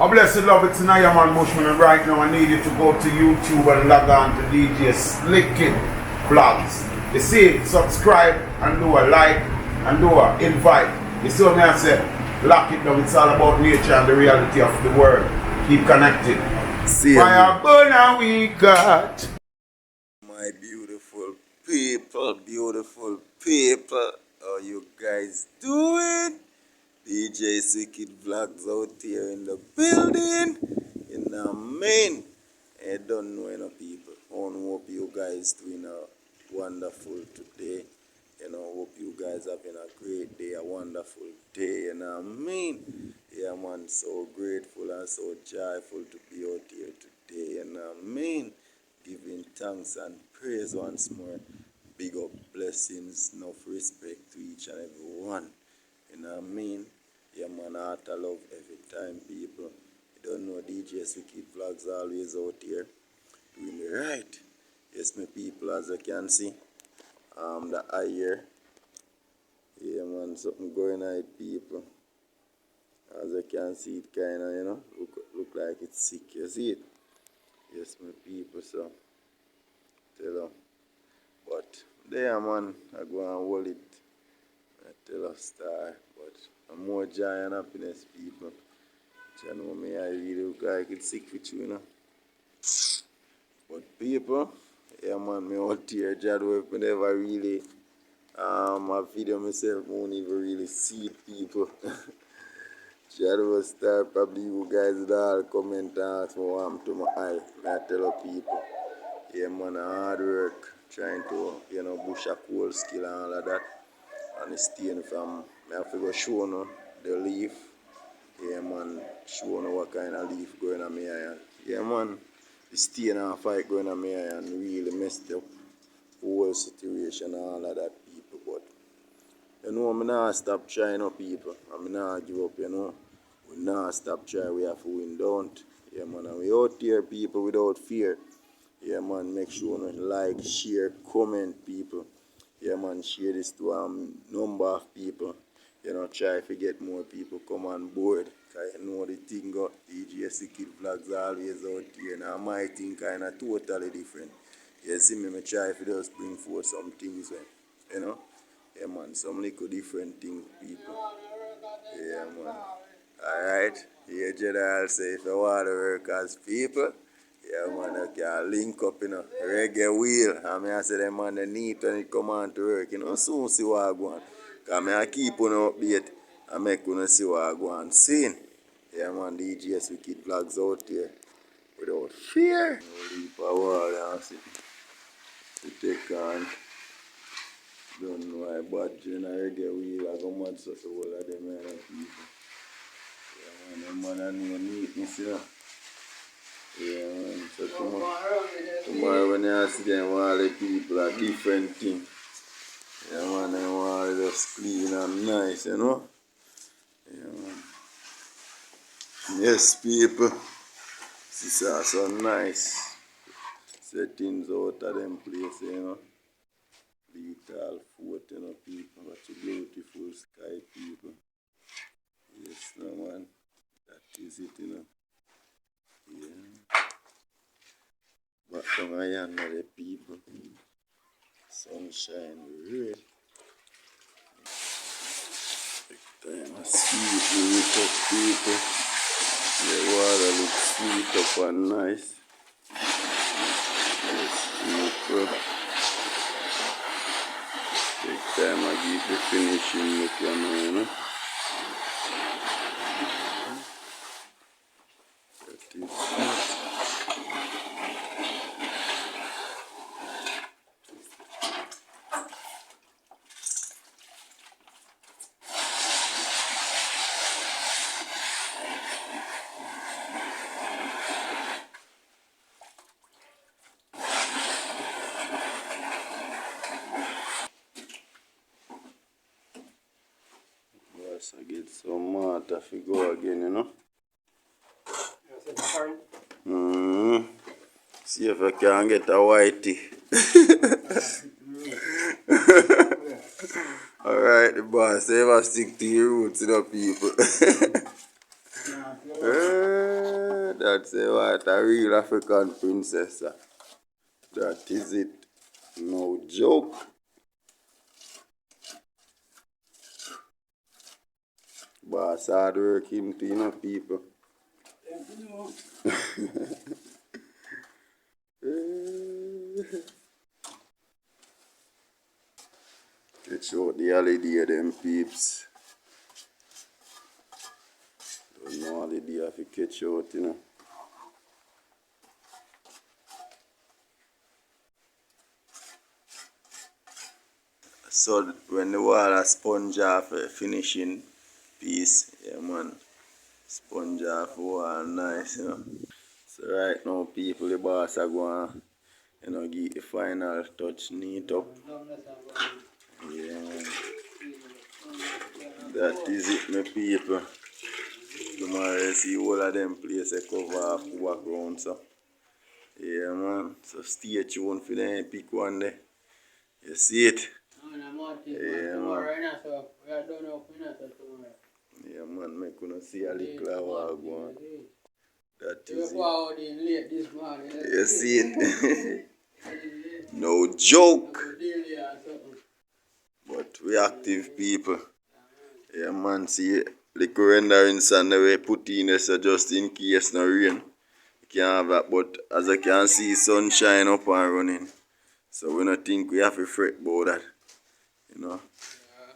I blessed love it tonight, man Bushman, and right now I need you to go to YouTube and log on to DJ SWICKED vlogs. You see, subscribe and do a like and do a invite. You see what I say? Lock it down. It's all about nature and the reality of the world. Keep connected. See Fire burner we got. my beautiful people, how you guys doing? DJ SWICKED vlogs out here in the building. You know what I mean? I don't know any people. I hope you guys doing a wonderful today. You know, hope you guys having a great day, a wonderful day. You know what I mean? Yeah, man, so grateful and so joyful to be out here today. You know what I mean? Giving thanks and praise once more. Big up blessings, enough respect to each and every one. You know what I mean? Yeah, man, heart of love every time, people. You don't know, DJ SWICKED vlogs always out here doing the right. Yes, my people, as you can see, the eye here. Yeah, man, something going on, people. As you can see, it kind of, you know, look like it's sick. You see it? Yes, my people, so tell them. But there, man, I go and hold it. I tell a star, but I'm more joy and happiness, people. You know me, I really look like it's sick with you, you know. But people, yeah, man, me out here, Jad, if me never really my video myself, won't even really see it, people. Jad will start, probably you guys would all comment and ask me what happened to my eye. I tell people, yeah, man, hard work, trying to, you know, bush a cool skill and all of that. And it's staying from, I have to go show you the leaf. Yeah, man, show you what kind of leaf going on my eye. Yeah, man, the stain and fight going on my eye and really messed up the whole situation and all of that, people. But, you know, I'm not stop trying, people. I'm not give up, you know. We not stop trying, we have to win, don't. Yeah, man, and we out here, people, without fear. Yeah, man, make sure you like, share, comment, people. Yeah, man, share this to number of people. You know, try to get more people come on board. Because you know the thing got DJ SWICKED vlogs always out here. Now my thing kind of totally different. You see me, I try to just bring forth some things, you know. Yeah, man, some little different things, people. Yeah, man. Alright, here General say if you want to work as people, yeah, man, you can link up, you know, reggae wheel. I mean, I say them man, they need when it come on to work, you know, soon see what I go on. Because I keep on update and make you see what I go on. Seeing, yeah, man, DJ SWICKED vlogs out there without fear. No leap a wall, you see. To take on, don't know why, but in a reggae wheel, I go mad so all of them, people. Yeah, man, them man, I know neatness, you know. Yeah, man. So tomorrow when you see them, all the people are different things. Yeah, man, they want to just clean and nice, you know. Yeah, man. Yes, people. This is so nice. Settings out of them place, you know. Little fort, you know, people. What a beautiful sky, people. Yes, no, man. That is it, you know. Yeah. But from I am the people. Sunshine red. Time I sweet look up, people. The water looks sweet up and nice. Yes, people. Take time I give the finishing look, you know. That is it. Yes, I get some water if you go again, you know. See if I can get a whitey. Alright, the boss, ever stick to your roots, you know, people. That's what a real African princess. That is it. No joke. Boss hard working to people. Catch out the holiday them peeps. Don't know holiday if you catch out. So when the wall sponge off finishing piece, yeah man. Sponge off wall nice. So right now people the boss are going give the final touch neat up. Yeah man. That is it my people. Tomorrow you see all of them places cover off the background so. Yeah man. So stay tuned for them pick one day. You see it? Yeah man. Yeah man, make you see a little while going. That is it. You see it? No joke. But we active people. Yeah man, see little rendering sand that we put in there so just in case no rain. You can't have that, but as you can see sunshine up and running. So we don't think we have to fret about that.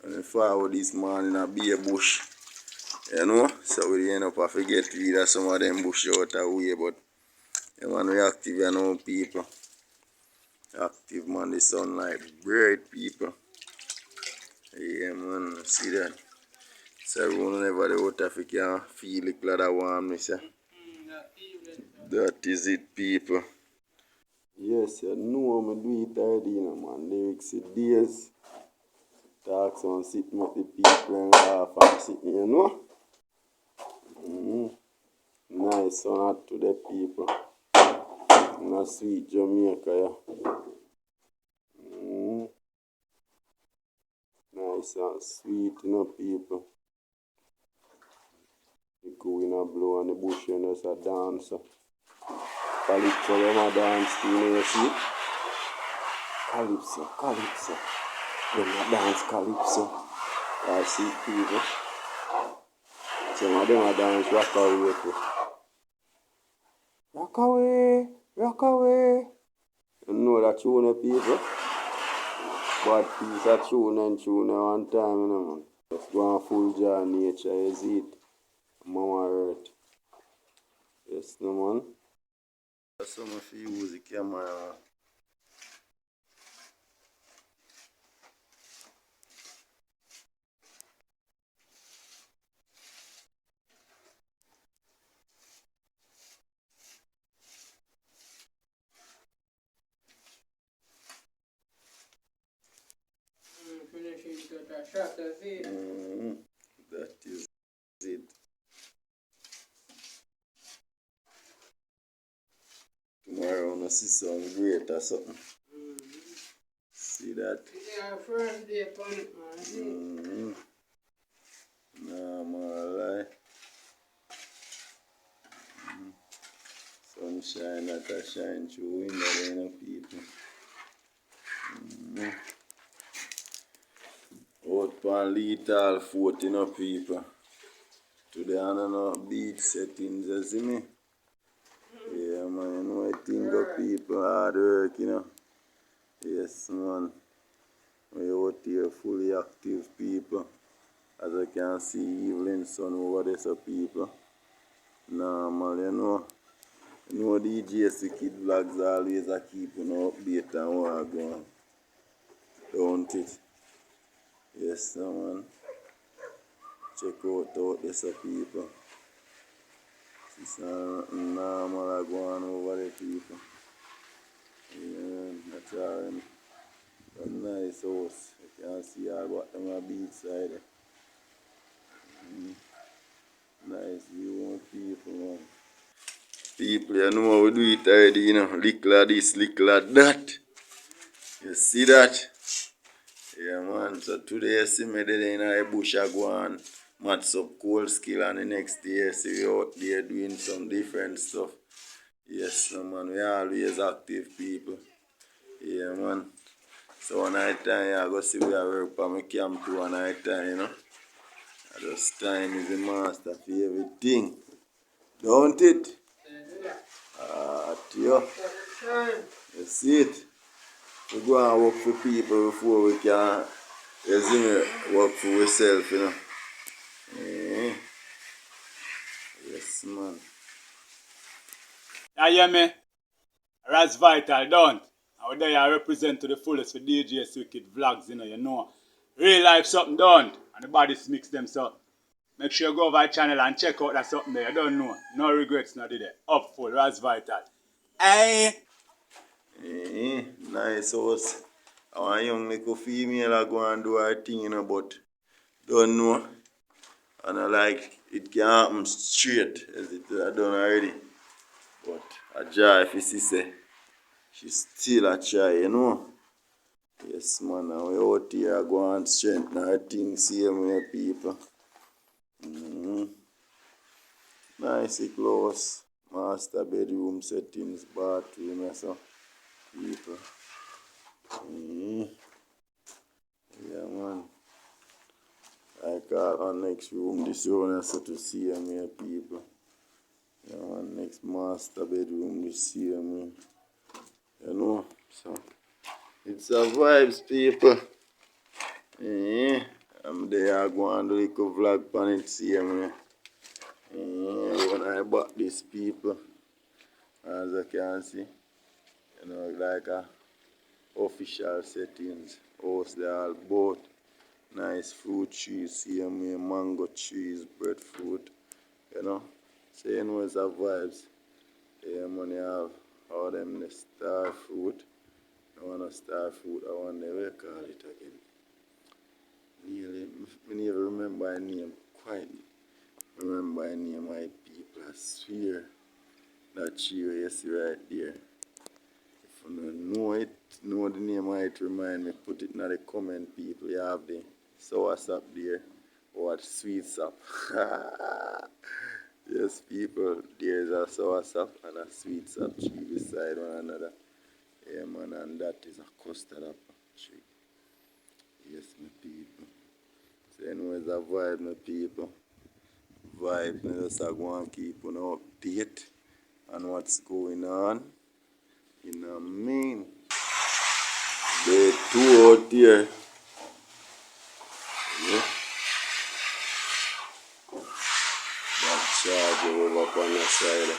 And if forward this morning a be a bush. So we end up have to get rid of some of them bush out of the way, but yeah man, we active people. Active man, the sunlight bright people. Yeah man, see that. So everyone never the out of it can feel it like that warmness. That is it people. Yes, you know me do it already man. Lyrics it days. Talk some sitting with the people and laugh and sitting, Nice one out to the people. In a sweet Jamaica, Nice and sweet, people. The cool in a blow and the bush, it's a dance. Calypso, them a dance too, you see? Calypso. Them a dance calypso. I see people. Some of them a dance rock away too. Rock away. You know that tune, people? Bad piece of tune and tune one time, man. Just go on full jar nature, you see it. Mama earth. Yes, no man. Some of you use the camera. That is it. Tomorrow I'm gonna see some great or something. See that? Yeah, first day upon it, Nah, man, lie. Sunshine that I shine through window, people. Out pan lethal fort, people. Today I don't know beach settings, you see me? Yeah, man, I think of people hard work, Yes, man. We out here fully active people. As I can see, evening sun over there, so people. Normal, DJ SWICKED vlogs always a keep update and what going. Don't it? Yes, man. Check out this, people. It's normal going over there, people. Yeah, that's all. A nice house. You can see all about them on the beach side. Nice view of people, man. People, you know how we do it already, Little of this, little of that. You see that? Yeah, man. So today you see me there in a bush a go on. match up cold skill, and the next day see we out there doing some different stuff. Yes, no man, we always active people. Yeah, man. So one night time, I go see we are work for my camp too one night time, you know. I just time is the master for everything. Don't it? Tio. You see it? We go and work for people before we can resume work for ourselves, you know. Yeah. Yes, man. You hear me? Raz Vital, don't. Out there I represent to the fullest for DJ SWICKED vlogs, you know. Real life something done. And the bodies mix them so. Make sure you go over our channel and check out that something there. You don't know. No regrets, not did it. Up full, Raz Vital. Aye. Nice house. Our young little female are going to do her thing, you know, but don't know. And I like it can happen straight as it I done already. But I try if you see say she's still a try, you know. Yes man, and we out here go and strengthen our thing, same way people. Nice close. Master bedroom settings, bathroom, and so people. Yeah man. I got our next room, this one so to see here people. Yeah man, next master bedroom, this same you know. So it's a vibes people. I'm there going to do a little vlog on it, see me. When I bought these people, as you can see, you know, like a official settings. House they all both nice fruit trees, see me, mango trees, breadfruit, you know. So you know it's a vibes. Yeah, man, you have all them the star fruit. I want a star fruit, I want the way call it again. I never remember a name quite. Remember a name my people, I swear. That tree you see right there. If you don't know it, know the name might remind me, put it in the comment people. You have the sour sap there or sweet sap. Yes people, there's a sour sap and a sweet sap tree beside one another. Yeah man, and that is a custard apple tree. Yes my people. So anyways, a vibe, my people. Vibe, me just go and keep an update on what's going on. You know what I mean? Day 2 out there. Yeah. That charge over on the side.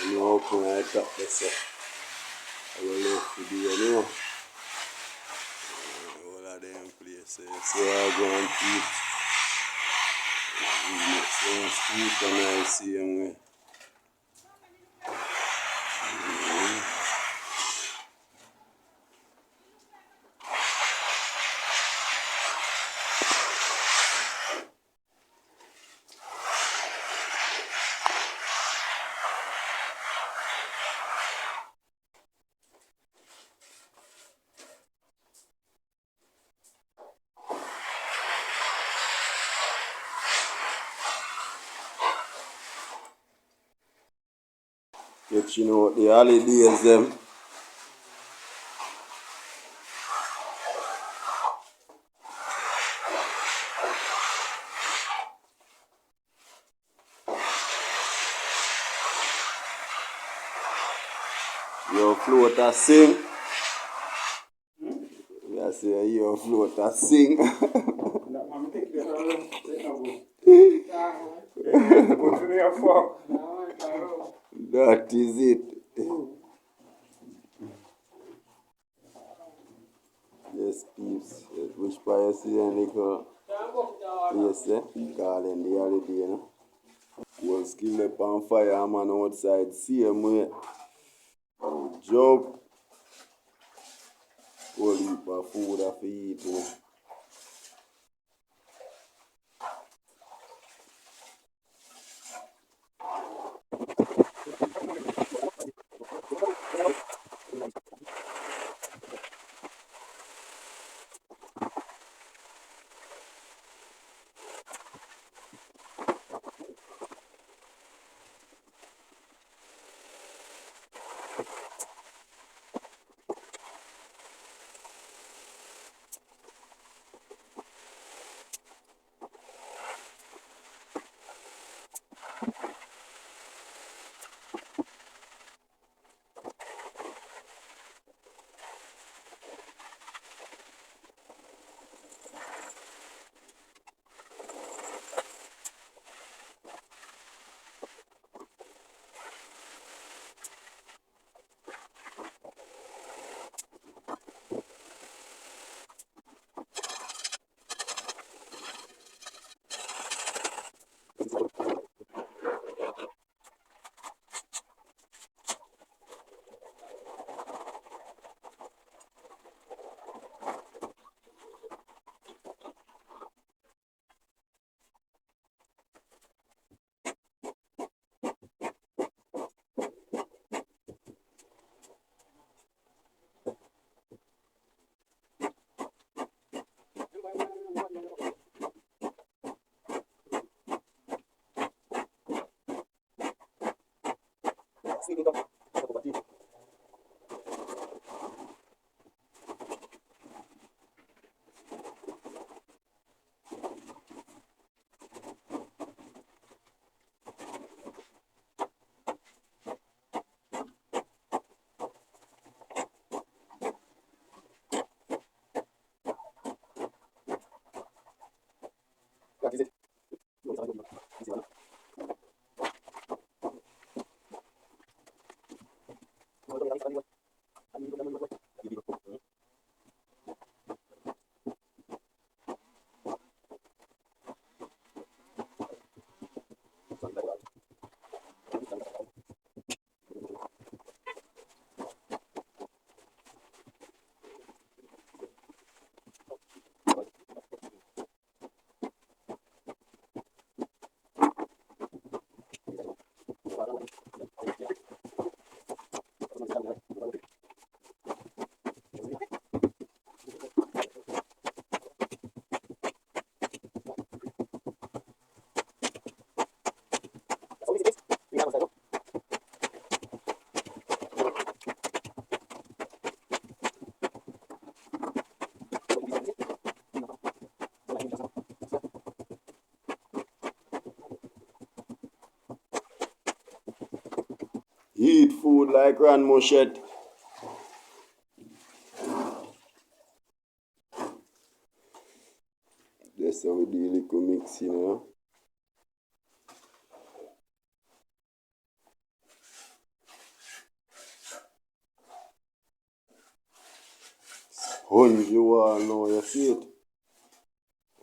You know how can I top this up? I will love to do you know. All of them places. So I go and keep some street and I see them. Get you know the holidays them. Your float a sing. I say your float a sing. That is it. Yes, peeps. Which part you see and little yes, calling the holiday, you know. We'll skill up on fire, man, outside. Same way. Job. Whole heap of food I eat, you know. Eat food like Grand Moshet. That's how we do a little mix, you know. Sponge you all know, you see it?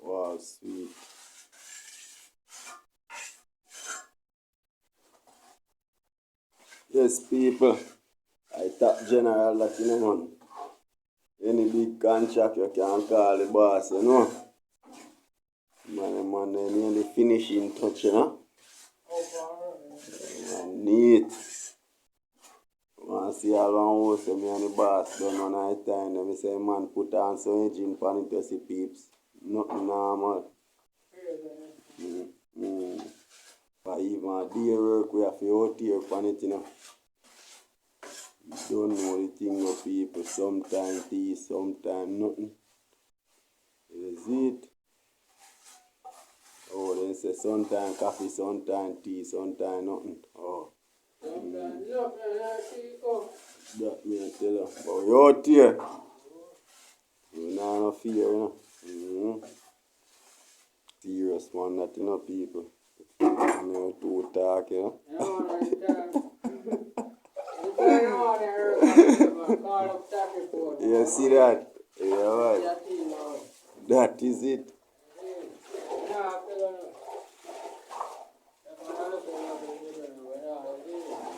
Wow, sweet. Yes, people. I top general that you know, man. Any big contract you can call the boss, you know. Man, they need the finishing touch, you know. Man, neat. Man, see all one house, me and the boss done one night time. Then me say, man, put on some engine pan it to see peeps. Nothing normal. But even a day work, we have to out here pan it, you know. You don't know the thing of people. Sometimes tea, sometimes nothing. You see it? Oh, then say sometimes coffee, sometimes tea, sometimes nothing. Oh. That me I tell you. But we out here. You know, no fear, you know. Serious man, that you know, people. You know, too talk, you know. You see that? Yeah, right. That is it.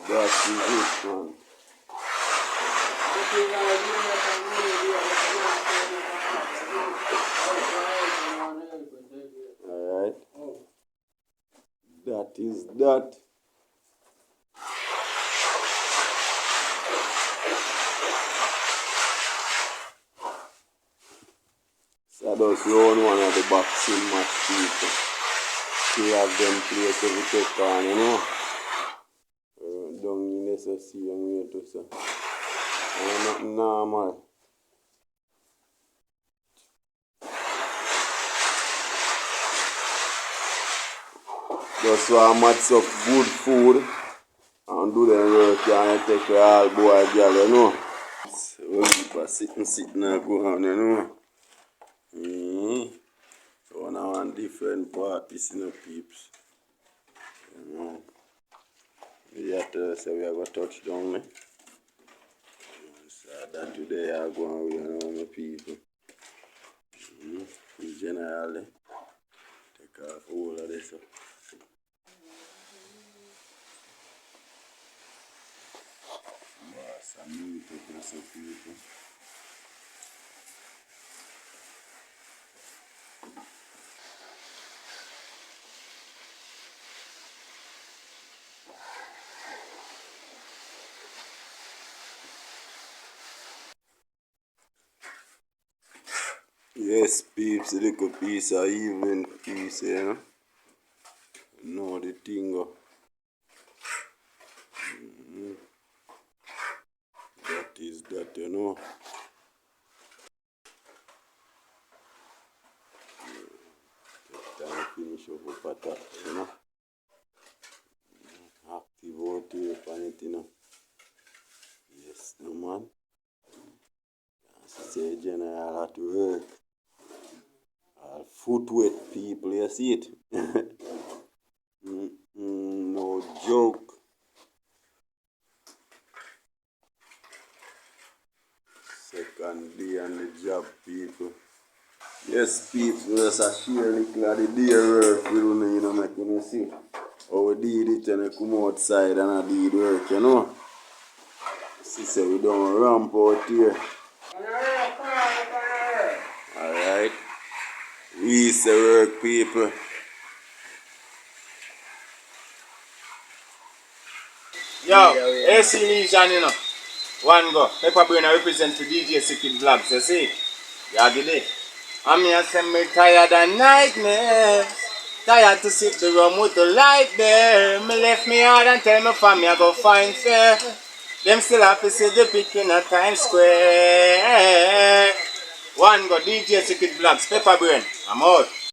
That is it, man. Alright. That is that. So that's round one of the boxing match, people. We have them place every take on, you know. Down in the see young here to say. Nothing normal. Just want match up good food and do them work and take care all boy girl, you know. So people sitting and go on, you know. So now on different parties, you know, peeps. You know. We have to say we are going to touch down, eh? So that today I go on with, you know, my people. Generally, take off all of this. Some meat for some people. Yes, peeps, a little piece of even piece, you know. Know the thing. That is that, you know. Take time to finish up a patat, you know. Active out here upon it, you know. Yes, no man. As I say, general at work. All foot wet people, you see it? No joke. Second day on the job, people. Yes, people, just a share little of the day work we do, you know, make you see. How we did it and I come outside and I did work, you know. See, say we don't ramp out here. Alright. We say work, people. Yo, AC Legion, you know. One go. Pepper Brain I represent for DJ SWICKED Vlogs, you see? Yeah, get it. I'm here saying me tired of nightmares. Tired to sip the rum with the light there. Me left me hard and tell me family I go find fair. Them still have to see the picking at Times Square. One go DJ SWICKED Vlogs, Pepper Brain. I'm out.